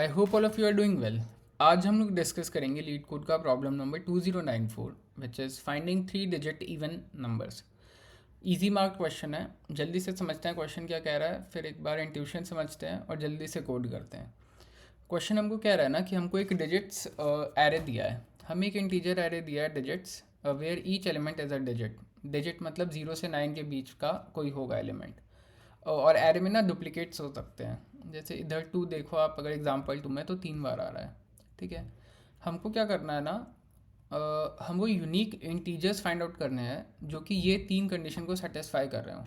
I hope all of you are doing well. आज हम लोग डिस्कस करेंगे लीड कोड का problem number 2094 which is finding 3 digit even numbers. Easy mark question है। जल्दी से समझते हैं क्वेश्चन क्या कह रहा है, फिर एक बार इंट्यूशन समझते हैं और जल्दी से कोड करते हैं। क्वेश्चन हमको कह रहा है ना कि हमको एक डिजिट्स एरे दिया है। हमें एक इंटीजर एरे दिया है digits where each element is a digit. Digit मतलब 0 से 9 के बीच का कोई होगा एलिमेंट। और एरे में ना डुप्लीकेट्स हो सकते हैं। जैसे इधर टू देखो आप, अगर एग्जांपल टू में तो 3 बार आ रहा है। ठीक है, हमको क्या करना है ना, हमको यूनिक इंटीजर्स फाइंड आउट करने हैं जो कि ये 3 कंडीशन को सेटिस्फाई कर रहे हो।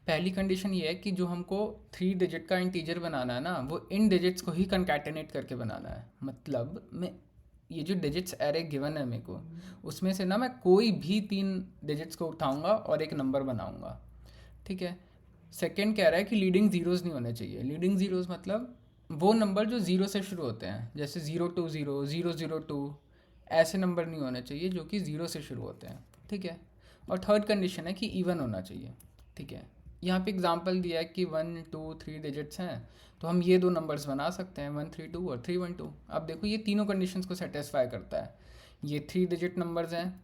पहली कंडीशन ये है कि जो हमको 3 डिजिट का इंटीजर बनाना है ना, वो इन डिजिट्स को ही कंकैटिनेट करके बनाना है। मतलब मैं ये जो डिजिट्स एरे गिवन है मेरे को, उसमें से ना मैं कोई भी 3 डिजिट्स को उठाऊंगा और एक नंबर बनाऊंगा। ठीक है। सेकंड कह रहा है कि लीडिंग ज़ीरोज़ नहीं होने चाहिए। लीडिंग ज़ीरोज़ मतलब वो नंबर जो ज़ीरो से शुरू होते हैं, जैसे 020, 002, ऐसे नंबर नहीं होने चाहिए जो कि ज़ीरो से शुरू होते हैं। ठीक है। और थर्ड कंडीशन है कि इवन होना चाहिए। ठीक है। यहाँ पे एग्जांपल दिया है कि 1 2 3 डिजिट्स हैं, तो हम ये 2 नंबर्स बना सकते हैं, 132 और 312। अब देखो ये तीनों कंडीशंस को सेटिस्फाई करता है। ये 3 डिजिट नंबर्स हैं।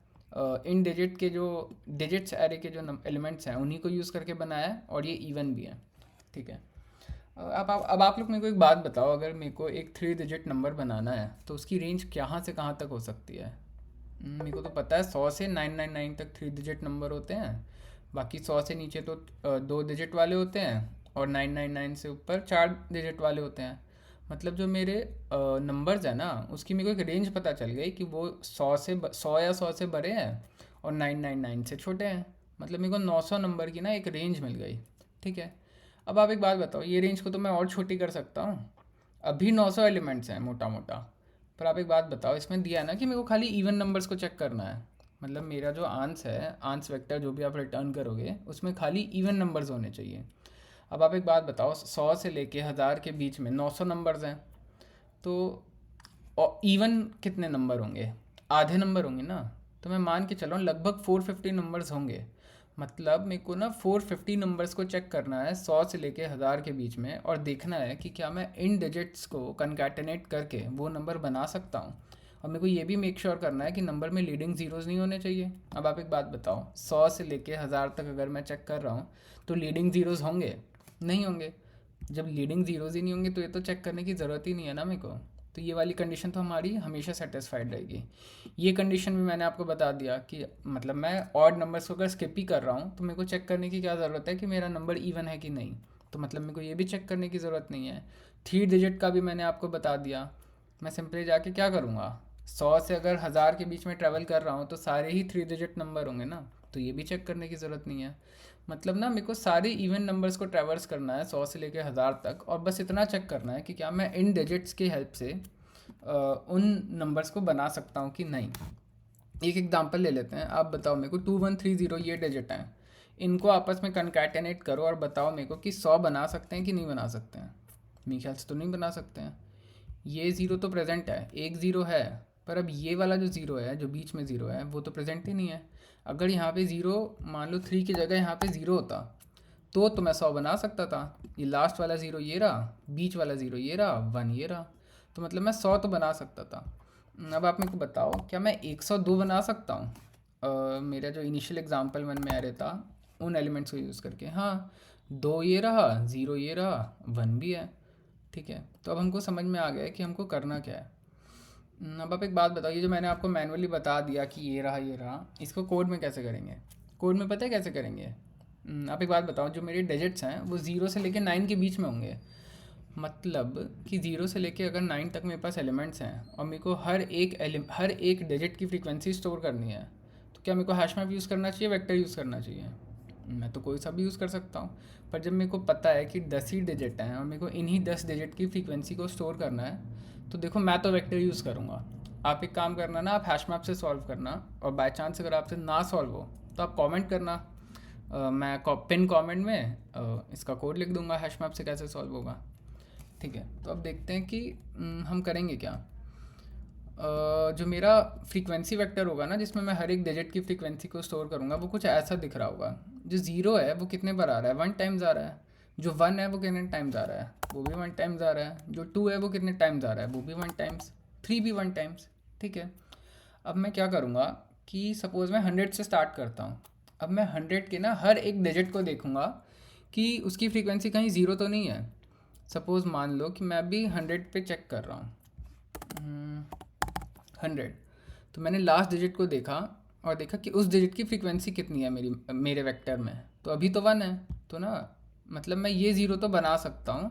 इन डिजिट के जो डिजिट्स एरे के जो एलिमेंट्स हैं उन्हीं को यूज़ करके बनाया है, और ये इवन भी है। ठीक है। अब आप लोग मेरे को एक बात बताओ, अगर मेरे को एक 3 डिजिट नंबर बनाना है तो उसकी रेंज कहाँ से कहाँ तक हो सकती है। मेरे को तो पता है 100 से 999 तक 3 डिजिट नंबर होते हैं। बाकी 100 से नीचे तो 2 डिजिट वाले होते हैं, और 999 से ऊपर 4 डिजिट वाले होते हैं। मतलब जो मेरे नंबर्स है ना, उसकी मेरे को एक रेंज पता चल गई कि वो 100 या 100 से बड़े हैं और 999 से छोटे हैं। मतलब मेरे को 900 नंबर की ना एक रेंज मिल गई। ठीक है। अब आप एक बात बताओ, ये रेंज को तो मैं और छोटी कर सकता हूँ। अभी 900 एलिमेंट्स हैं मोटा मोटा। पर आप एक बात बताओ, इसमें दिया है ना कि मेरे को खाली इवन नंबर्स को चेक करना है। मतलब मेरा जो आंस है, आंस वेक्टर जो भी आप रिटर्न करोगे, उसमें खाली इवन नंबर्स होने चाहिए। अब आप एक बात बताओ, 100 से लेके 1000 के बीच में 900 नंबर्स हैं, तो और इवन कितने नंबर होंगे? आधे नंबर होंगे ना। तो मैं मान के चल रहा हूँ लगभग 450 नंबर्स होंगे। मतलब मेरे को ना 450 नंबर्स को चेक करना है 100 से लेके 1000 के बीच में, और देखना है कि क्या मैं इन डिजिट्स को कनकैटिनेट करके वो नंबर बना सकता हूँ। और मेरे को ये भी मेक श्योर करना है कि नंबर में लीडिंग ज़ीरोज़ नहीं होने चाहिए। अब आप एक बात बताओ, 100 से लेके 1000 तक अगर मैं चेक कर रहा हूँ तो लीडिंग ज़ीरोज़ होंगे? नहीं होंगे। जब लीडिंग ज़ीरोज़ ही नहीं होंगे तो ये तो चेक करने की ज़रूरत ही नहीं है ना मेरे को। तो ये वाली कंडीशन तो हमारी हमेशा सेटिस्फाइड रहेगी। ये कंडीशन भी मैंने आपको बता दिया कि मतलब मैं ऑड नंबर्स को अगर स्किप ही कर रहा हूँ तो मेरे को चेक करने की क्या ज़रूरत है कि मेरा नंबर इवन है कि नहीं। तो मतलब मेरे को ये भी चेक करने की ज़रूरत नहीं है। 3 डिजिट का भी मैंने आपको बता दिया। मैं सिंपली जाके क्या करूँगा, 100 से अगर 1000 के बीच में ट्रैवल कर रहा हूँ तो सारे ही 3 डिजिट नंबर होंगे ना। तो ये भी चेक करने की ज़रूरत नहीं है। मतलब ना मेरे को सारे इवन नंबर्स को ट्रैवर्स करना है 100 से लेकर 1000 तक, और बस इतना चेक करना है कि क्या मैं इन डिजिट्स की हेल्प से उन नंबर्स को बना सकता हूँ कि नहीं। एक एग्जांपल ले लेते हैं। आप बताओ मेरे को 2130 ये डिजिट हैं, इनको आपस में कनकैटिनेट करो और बताओ मेरे को कि 100 बना सकते हैं कि नहीं बना सकते हैं। मेरे ख्याल से तो नहीं बना सकते हैं। ये ज़ीरो तो प्रेजेंट है, एक ज़ीरो है, पर अब ये वाला जो ज़ीरो है, जो बीच में ज़ीरो है, वो तो प्रेजेंट ही नहीं है। अगर यहाँ पे ज़ीरो, मान लो 3 की जगह यहाँ पे ज़ीरो होता तो मैं 100 बना सकता था। ये लास्ट वाला ज़ीरो ये रहा, बीच वाला ज़ीरो ये रहा, 1 ये रहा। तो मतलब मैं 100 तो बना सकता था। अब आप मेरे को बताओ, क्या मैं 102 बना सकता हूँ? मेरा जो इनिशियल एग्जांपल मन में आ रहा था उन एलिमेंट्स को यूज़ करके। हाँ, 2 ये रहा, ज़ीरो ये रहा, 1 भी है। ठीक है। तो अब हमको समझ में आ गया है कि हमको करना क्या है। अब आप एक बात बताओ, ये जो मैंने आपको मैनुअली बता दिया कि ये रहा, इसको कोड में कैसे करेंगे? कोड में पता है कैसे करेंगे? आप एक बात बताओ, जो मेरे डिजिट्स हैं वो 0 से लेकर 9 के बीच में होंगे। मतलब कि 0 से लेकर अगर 9 तक मेरे पास एलिमेंट्स हैं और मेरे को हर एक डिजिट की फ्रीक्वेंसी स्टोर करनी है, तो क्या मेरे को हैश मैप यूज़ करना चाहिए, वेक्टर यूज़ करना चाहिए? मैं तो कोई सा भी यूज़ कर सकता हूँ। पर जब मेरे को पता है कि 10 ही डिजिट हैं और मेरे को इन्हीं 10 डिजिट की फ्रीक्वेंसी को स्टोर करना है, तो देखो मैं तो वेक्टर यूज़ करूँगा। आप एक काम करना ना, आप हैश मैप से सॉल्व करना, और बाय चांस अगर आपसे ना सॉल्व हो तो आप कमेंट करना। मैं पिन कमेंट में इसका कोड लिख दूंगा हैश मैप से कैसे सॉल्व होगा। ठीक है। तो अब देखते हैं कि हम करेंगे क्या। जो मेरा फ्रीक्वेंसी वेक्टर होगा ना, जिसमें मैं हर एक डिजिट की फ्रीक्वेंसी को स्टोर करूँगा, वो कुछ ऐसा दिख रहा होगा। जो ज़ीरो है वो कितने बार आ रहा है, 1 टाइम्स आ रहा है। जो 1 है वो कितने टाइम्स आ रहा है, वो भी 1 टाइम्स आ रहा है। जो 2 है वो कितने टाइम्स आ रहा है, वो भी 1 टाइम्स। 3 भी 1 टाइम्स। ठीक है, अब मैं क्या करूँगा कि सपोज़ मैं 100 से स्टार्ट करता हूँ। अब मैं 100 के ना हर एक डिजिट को देखूँगा कि उसकी फ्रीक्वेंसी कहीं ज़ीरो तो नहीं है। सपोज़ मान लो कि मैं अभी 100 पे चेक कर रहा हूँ, 100। तो मैंने लास्ट डिजिट को देखा और देखा कि उस डिजिट की फ्रीक्वेंसी कितनी है मेरे वेक्टर में। तो अभी तो 1 है, तो ना मतलब मैं ये ज़ीरो तो बना सकता हूँ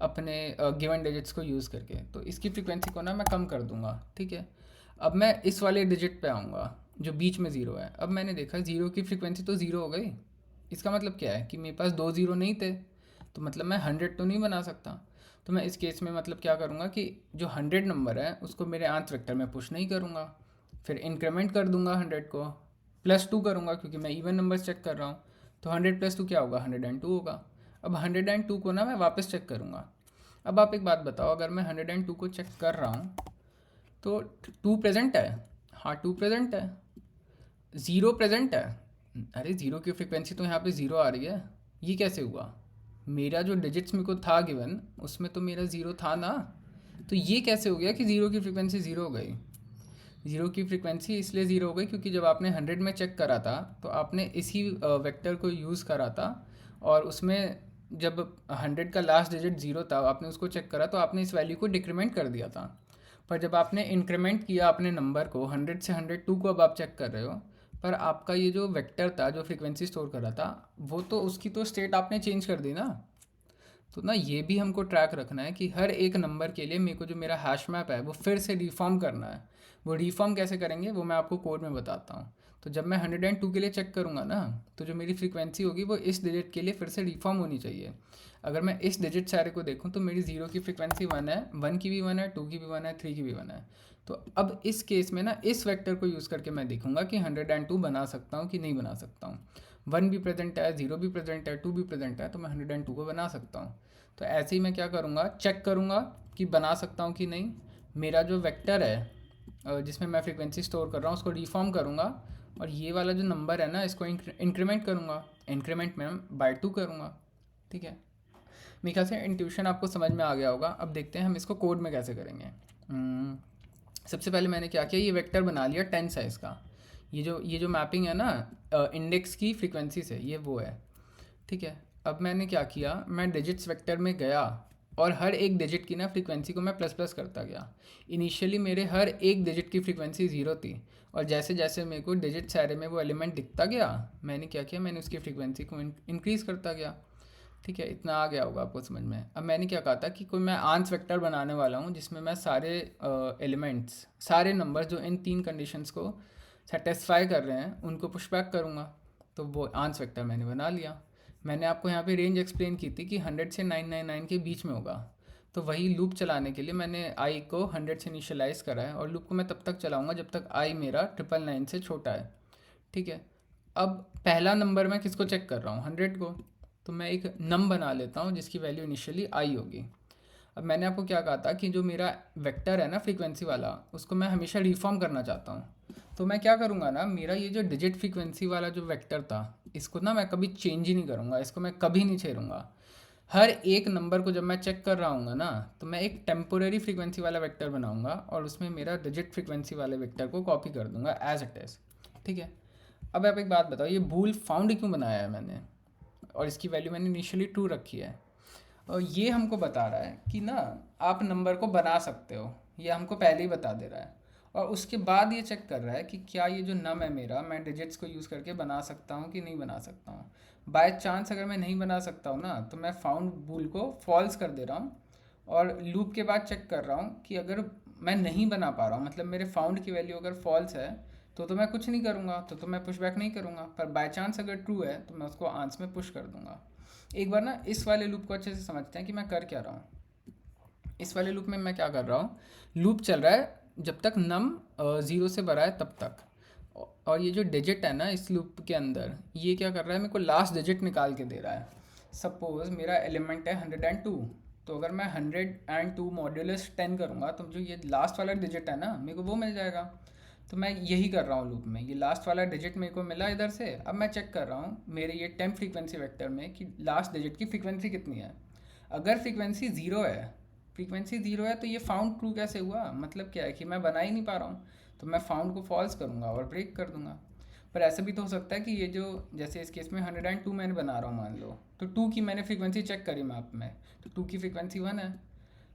अपने गिवन डिजिट्स को यूज़ करके। तो इसकी फ्रीक्वेंसी को ना मैं कम कर दूंगा। ठीक है, अब मैं इस वाले डिजिट पे आऊँगा जो बीच में ज़ीरो है। अब मैंने देखा ज़ीरो की फ्रीक्वेंसी तो ज़ीरो हो गई। इसका मतलब क्या है कि मेरे पास 2 ज़ीरो नहीं थे, तो मतलब मैं 100 तो नहीं बना सकता। तो मैं इस केस में मतलब क्या करूँगा कि जो 100 नंबर है उसको मेरे आंत वेक्टर में पुश नहीं करूँगा, फिर इंक्रीमेंट कर दूंगा 100 को, +2 करूँगा क्योंकि मैं इवन नंबर्स चेक कर रहा हूँ। तो 100 + 2 क्या होगा, 102 होगा। अब 102 को ना मैं वापस चेक करूँगा। अब आप एक बात बताओ, अगर मैं 102 को चेक कर रहा हूँ तो 2 प्रेजेंट है, हाँ 2 प्रेजेंट है, 0 प्रेजेंट है। अरे ज़ीरो की फ्रिक्वेंसी तो यहाँ पे ज़ीरो आ रही है, ये कैसे हुआ? मेरा जो डिजिट्स मेरे को था गिवन उसमें तो मेरा ज़ीरो था ना। तो ये कैसे हो गया कि ज़ीरो की फ्रिक्वेंसी ज़ीरो हो गई? ज़ीरो की फ्रिक्वेंसी इसलिए ज़ीरो हो गई क्योंकि जब आपने 100 में चेक करा था तो आपने इसी वेक्टर को यूज़ करा था, और उसमें जब 100 का लास्ट डिजिट ज़ीरो था आपने उसको चेक करा तो आपने इस वैल्यू को डिक्रीमेंट कर दिया था। पर जब आपने इंक्रीमेंट किया अपने नंबर को 100 से 102 को अब आप चेक कर रहे हो, पर आपका ये जो वेक्टर था जो फ्रीक्वेंसी स्टोर करा था वो तो उसकी तो स्टेट आपने चेंज कर दी ना। तो ना ये भी हमको ट्रैक रखना है कि हर एक नंबर के लिए मेरे को जो मेरा हैश मैप है वो फिर से रिफॉर्म करना है। वो रिफॉर्म कैसे करेंगे वो मैं आपको कोड में बताता हूँ। तो जब मैं 102 के लिए चेक करूँगा ना, तो जो मेरी फ्रीक्वेंसी होगी वो इस डिजिट के लिए फिर से रिफॉर्म होनी चाहिए। अगर मैं इस डिजिट सारे को देखूँ तो मेरी ज़ीरो की फ्रीक्वेंसी 1 है, 1 की भी 1 है, 2 की भी 1 है, 3 की भी 1 है। तो अब इस केस में ना इस वेक्टर को यूज़ करके मैं देखूंगा कि 102 बना सकता हूँ कि नहीं बना सकता हूँ। 1 भी प्रेजेंट है, 0 भी प्रेजेंट है, 2 भी प्रेजेंट है, तो मैं 102 को बना सकता हूँ। तो ऐसे ही मैं क्या करूँगा, चेक करूँगा कि बना सकता हूँ कि नहीं। मेरा जो वेक्टर है जिसमें मैं फ्रीक्वेंसी स्टोर कर रहा हूँ उसको रिफॉर्म करूँगा, और ये वाला जो नंबर है ना इसको इंक्रीमेंट करूँगा। इंक्रीमेंट में बाय 2 करूँगा। ठीक है, मेरे ख्याल से इंट्यूशन आपको समझ में आ गया होगा। अब देखते हैं हम इसको कोड में कैसे करेंगे। सबसे पहले मैंने क्या किया, ये वेक्टर बना लिया 10 साइज़ का। ये जो मैपिंग है ना इंडेक्स की फ्रीक्वेंसी से, ये वो है। ठीक है, अब मैंने क्या किया, मैं डिजिट्स वेक्टर में गया और हर एक डिजिट की ना फ्रीक्वेंसी को मैं प्लस प्लस करता गया। इनिशियली मेरे हर एक डिजिट की फ्रीक्वेंसी ज़ीरो थी, और जैसे जैसे मेरे को डिजिट सारे में वो एलिमेंट दिखता गया मैंने क्या किया, मैंने उसकी फ्रीक्वेंसी को इंक्रीज़ करता गया। ठीक है, इतना आ गया होगा आपको समझ में। अब मैंने क्या कहा था कि कोई मैं आंस वेक्टर बनाने वाला हूँ जिसमें मैं सारे एलिमेंट्स, सारे नंबर्स जो इन 3 कंडीशंस को सेटिस्फाई कर रहे हैं उनको पुश बैक करूँगा। तो वो आंस वेक्टर मैंने बना लिया। मैंने आपको यहाँ पे रेंज एक्सप्लेन की थी कि 100 से 999 के बीच में होगा। तो वही लूप चलाने के लिए मैंने आई को 100 से इनिशियलाइज़ करा है, और लूप को मैं तब तक चलाऊँगा जब तक आई मेरा 999 से छोटा है। ठीक है, अब पहला नंबर मैं किसको चेक कर रहा हूँ, 100 को। तो मैं एक नम बना लेता हूँ जिसकी वैल्यू इनिशियली आई होगी। अब मैंने आपको क्या कहा था कि जो मेरा वेक्टर है ना फ्रीक्वेंसी वाला, उसको मैं हमेशा रिफॉर्म करना चाहता हूँ। तो मैं क्या करूँगा ना, मेरा ये जो डिजिट फ्रीक्वेंसी वाला जो वेक्टर था इसको ना मैं कभी चेंज ही नहीं करूँगा, इसको मैं कभी नहीं छेड़ूंगा। हर एक नंबर को जब मैं चेक कर रहा हूँ ना तो मैं एक टेम्पोरेरी फ्रीक्वेंसी वाला वेक्टर बनाऊंगा और उसमें मेरा डिजिट फ्रीक्वेंसी वाले वेक्टर को कॉपी कर दूंगा एज इट इज़। ठीक है, अब आप एक बात बताओ, ये भूल फाउंड क्यों बनाया है मैंने, और इसकी वैल्यू मैंने इनिशियली 2 रखी है। और ये हमको बता रहा है कि ना आप नंबर को बना सकते हो, ये हमको पहले ही बता दे रहा है। और उसके बाद ये चेक कर रहा है कि क्या ये जो नम है मेरा, मैं डिजिट्स को यूज़ करके बना सकता हूँ कि नहीं बना सकता हूँ। बाय चांस अगर मैं नहीं बना सकता हूँ ना तो मैं फाउंड बूल को फॉल्स कर दे रहा हूँ, और लूप के बाद चेक कर रहा हूँ कि अगर मैं नहीं बना पा रहा हूँ, मतलब मेरे फाउंड की वैल्यू अगर फॉल्स है तो मैं कुछ नहीं करूँगा, तो मैं पुश बैक नहीं करूँगा। पर बाय चांस अगर ट्रू है तो मैं उसको आंस में पुश कर दूँगा। एक बार ना इस वाले लूप को अच्छे से समझते हैं कि मैं कर क्या रहा हूँ। इस वाले लूप में मैं क्या कर रहा हूँ, लूप चल रहा है जब तक नम 0 से बड़ा है तब तक। और ये जो डिजिट है ना इस लूप के अंदर, ये क्या कर रहा है, मेरे को लास्ट डिजिट निकाल के दे रहा है। सपोज मेरा एलिमेंट है 102, तो अगर मैं 102 मॉड्यूलस 10 करूँगा तो जो ये लास्ट वाला डिजिट है ना मेरे को वो मिल जाएगा। तो मैं यही कर रहा हूँ लूप में, ये लास्ट वाला डिजिट मेरे को मिला इधर से, अब मैं चेक कर रहा हूँ मेरे ये टेम्प फ्रीक्वेंसी वेक्टर में कि लास्ट डिजिट की फ्रीक्वेंसी कितनी है। अगर फ्रीक्वेंसी ज़ीरो है, फ्रीक्वेंसी ज़ीरो है तो ये फाउंड ट्रू कैसे हुआ, मतलब क्या है कि मैं बना ही नहीं पा रहा हूँ, तो मैं फाउंड को फॉल्स करूँगा और ब्रेक कर दूंगा। पर ऐसा भी तो हो सकता है कि ये जो, जैसे इस केस में 102 मैंने बना रहा हूँ मान लो, तो 2 की मैंने फ्रीक्वेंसी चेक करी मैप में, तो 2 की फ्रीक्वेंसी 1 है,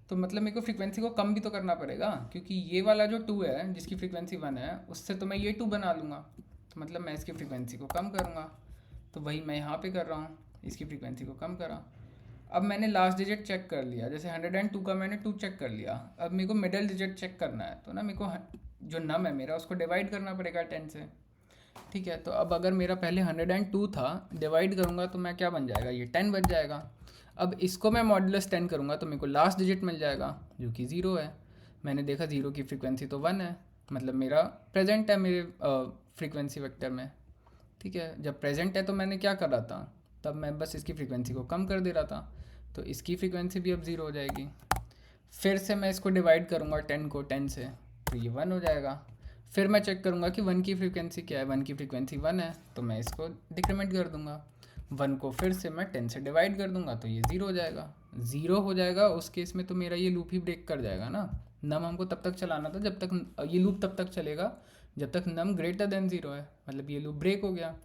तो मतलब मेरे को फ्रीक्वेंसी को कम भी तो करना पड़ेगा, क्योंकि ये वाला जो 2 है जिसकी फ्रीक्वेंसी 1 है उससे तो मैं ये 2 बना लूँगा, तो मतलब मैं इसकी फ्रीक्वेंसी को कम करूँगा। तो वही मैं यहाँ पे कर रहा हूँ, इसकी फ्रीक्वेंसी को कम करा। अब मैंने लास्ट डिजिट चेक कर लिया, जैसे 102 का मैंने 2 चेक कर लिया, अब मेरे को मिडल डिजिट चेक करना है, तो ना मेरे को जो नम है मेरा उसको डिवाइड करना पड़ेगा 10 से। ठीक है, तो अब अगर मेरा पहले 102 था, डिवाइड करूँगा तो मैं क्या बन जाएगा, ये 10 बच जाएगा। अब इसको मैं मॉडुलस 10 करूँगा तो मेरे को लास्ट डिजिट मिल जाएगा जो कि 0 है। मैंने देखा 0 की फ्रीक्वेंसी तो 1 है, मतलब मेरा प्रेजेंट है मेरे फ्रीक्वेंसी वेक्टर में। ठीक है, जब प्रेजेंट है तो मैंने क्या कर रहा था, तब मैं बस इसकी फ्रीक्वेंसी को कम कर दे रहा था, तो इसकी फ्रीक्वेंसी भी अब 0 हो जाएगी। फिर से मैं इसको डिवाइड करूँगा 10 को 10 से, तो ये 1 हो जाएगा। फिर मैं चेक करूँगा कि 1 की फ्रीक्वेंसी क्या है, 1 की फ्रीक्वेंसी 1 है, तो मैं इसको डिक्रीमेंट कर दूँगा। 1 को फिर से मैं 10 से डिवाइड कर दूँगा तो ये 0 हो जाएगा। 0 हो जाएगा उस केस में तो मेरा ये लूप ही ब्रेक कर जाएगा ना। नम हमको तब तक चलाना था जब तक, ये लूप तब तक चलेगा जब तक नम ग्रेटर देन 0 है, मतलब ये लूप ब्रेक हो गया।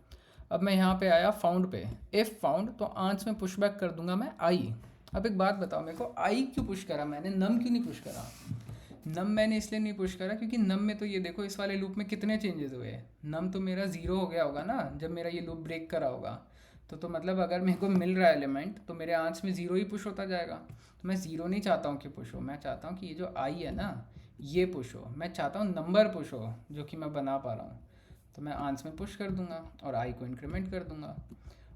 अब मैं यहाँ पे आया फाउंड पे, इफ़ फाउंड, तो आंच में पुशबैक कर दूंगा मैं आई। अब एक बात बताओ मेरे को, आई क्यों पुश करा मैंने, नम क्यों नहीं पुश करा। नम मैंने इसलिए नहीं पुश करा क्योंकि नम में तो ये देखो इस वाले लूप में कितने चेंजेस हुए, नम तो मेरा 0 हो गया होगा ना जब मेरा ये लूप ब्रेक करा होगा। तो मतलब अगर मेरे को मिल रहा है एलिमेंट तो मेरे आंच में 0 ही पुश होता जाएगा। तो मैं 0 नहीं चाहता हूँ कि पुश हो, मैं चाहता हूँ कि ये जो आई है ना ये पुश हो, मैं चाहता हूँ नंबर पुश हो जो कि मैं बना पा रहा हूँ। तो मैं आंच में पुश कर दूंगा और आई को इंक्रीमेंट कर दूंगा,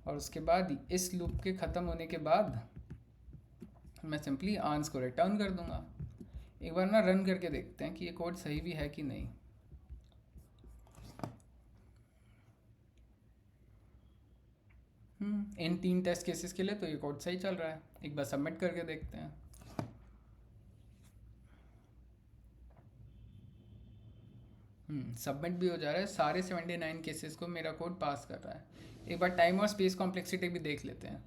और उसके बाद इस लूप के ख़त्म होने के बाद मैं सिंपली आंस को रिटर्न कर दूंगा। एक बार ना रन करके देखते हैं कि ये कोड सही भी है कि नहीं। इन 3 टेस्ट केसेस के लिए तो ये कोड सही चल रहा है, एक बार सबमिट करके देखते हैं। सबमिट भी हो जा रहा है, सारे 79 केसेस को मेरा कोड पास कर रहा है। एक बार टाइम और स्पेस कॉम्प्लेक्सिटी भी देख लेते हैं।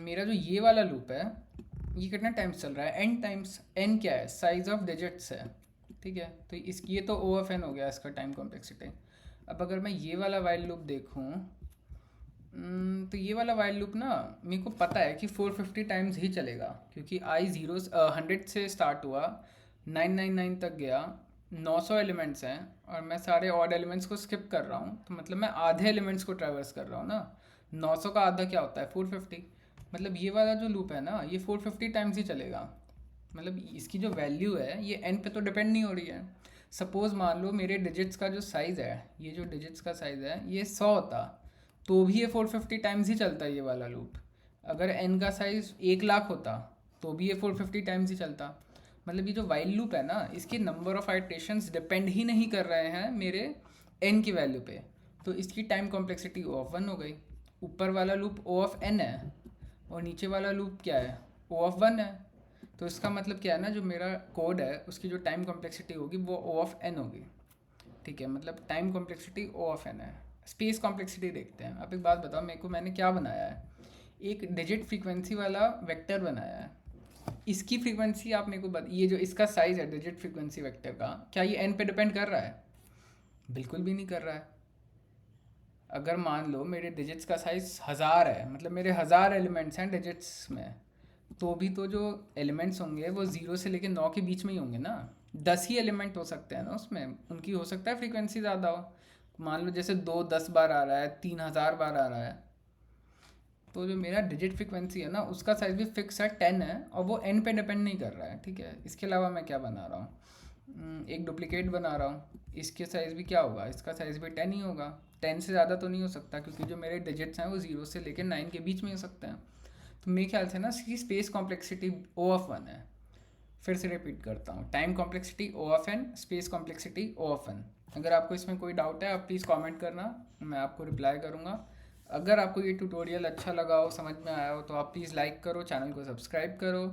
मेरा जो ये वाला लूप है ये कितना टाइम्स चल रहा है, एन टाइम्स। एन क्या है, साइज ऑफ डिजिट्स है। ठीक है, तो ये तो ओ ऑफ एन हो गया इसका टाइम कॉम्प्लेक्सिटी। अब अगर मैं ये वाला वाइल लूप देखूँ, तो ये वाला वाइल लूप ना मेरे को पता है कि 450 टाइम्स ही चलेगा, क्योंकि आई 100 से स्टार्ट हुआ, 999 तक गया, 900 एलिमेंट्स हैं और मैं सारे ऑड एलिमेंट्स को स्किप कर रहा हूँ, तो मतलब मैं आधे एलिमेंट्स को ट्रैवर्स कर रहा हूँ ना। 900 का आधा क्या होता है, 450। मतलब ये वाला जो लूप है ना ये 450 टाइम्स ही चलेगा। मतलब इसकी जो वैल्यू है ये एन पे तो डिपेंड नहीं हो रही है। सपोज़ मान लो मेरे डिजिट्स का जो साइज़ है, ये जो डिजिट्स का साइज़ है ये 100 होता, तो भी ये 450 टाइम्स ही चलता है ये वाला लूप। अगर एन का साइज़ 1 लाख होता तो भी ये 450 टाइम्स ही चलता। मतलब ये जो वाइल लूप है ना इसकी नंबर ऑफ आइट्रेशंस डिपेंड ही नहीं कर रहे हैं मेरे एन की वैल्यू पे, तो इसकी टाइम कॉम्प्लेक्सिटी ओ ऑफ 1 हो गई। ऊपर वाला लूप ओ ऑफ एन है और नीचे वाला लूप क्या है, ओ ऑफ 1 है। तो इसका मतलब क्या है ना, जो मेरा कोड है उसकी जो टाइम कॉम्प्लेक्सिटी होगी वो ओ ऑफ एन होगी। ठीक है, मतलब time complexity O of n है। स्पेस कॉम्प्लेक्सिटी देखते हैं। अब एक बात बताओ मेरे को, मैंने क्या बनाया है, एक डिजिट फ्रीक्वेंसी वाला वेक्टर बनाया है। इसकी फ्रीक्वेंसी आप मेरे को ये जो इसका साइज़ है डिजिट फ्रीक्वेंसी वेक्टर का, क्या ये एन पे डिपेंड कर रहा है, बिल्कुल भी नहीं कर रहा है। अगर मान लो मेरे डिजिट्स का साइज़ 1000 है, मतलब मेरे 1000 एलिमेंट्स हैं डिजिट्स में, तो भी तो जो एलिमेंट्स होंगे वो 0 से लेकर 9 के बीच में ही होंगे ना। 10 ही एलिमेंट हो सकते हैं ना उसमें, उनकी हो सकता है फ्रीक्वेंसी ज़्यादा हो। मान लो जैसे 10 बार आ रहा है, 3000 बार आ रहा है, तो जो मेरा डिजिट फ्रीक्वेंसी है ना उसका साइज़ भी फिक्स है 10 है, और वो एन पे डिपेंड नहीं कर रहा है। ठीक है, इसके अलावा मैं क्या बना रहा हूँ, एक डुप्लीकेट बना रहा हूँ। इसके साइज़ भी क्या होगा, इसका साइज़ भी 10 ही होगा। 10 से ज़्यादा तो नहीं हो सकता क्योंकि जो मेरे डिजिट्स हैं वो 0 से लेकर 9 के बीच में हो सकते हैं। तो मेरे ख्याल से ना इसकी स्पेस कॉम्प्लेक्सिटी ओ ऑफ 1 है। फिर से रिपीट करता हूँ, time complexity O of n, space complexity O of n. अगर आपको इसमें कोई डाउट है आप प्लीज़ कमेंट करना, मैं आपको रिप्लाई करूँगा। अगर आपको ये ट्यूटोरियल अच्छा लगा हो, समझ में आया हो, तो आप प्लीज़ लाइक करो, चैनल को सब्सक्राइब करो।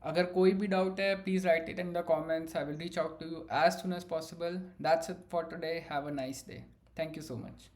अगर कोई भी डाउट है please write it in the comments, I will reach out to you as soon as possible. That's it for today. Have a nice day. Thank you so much.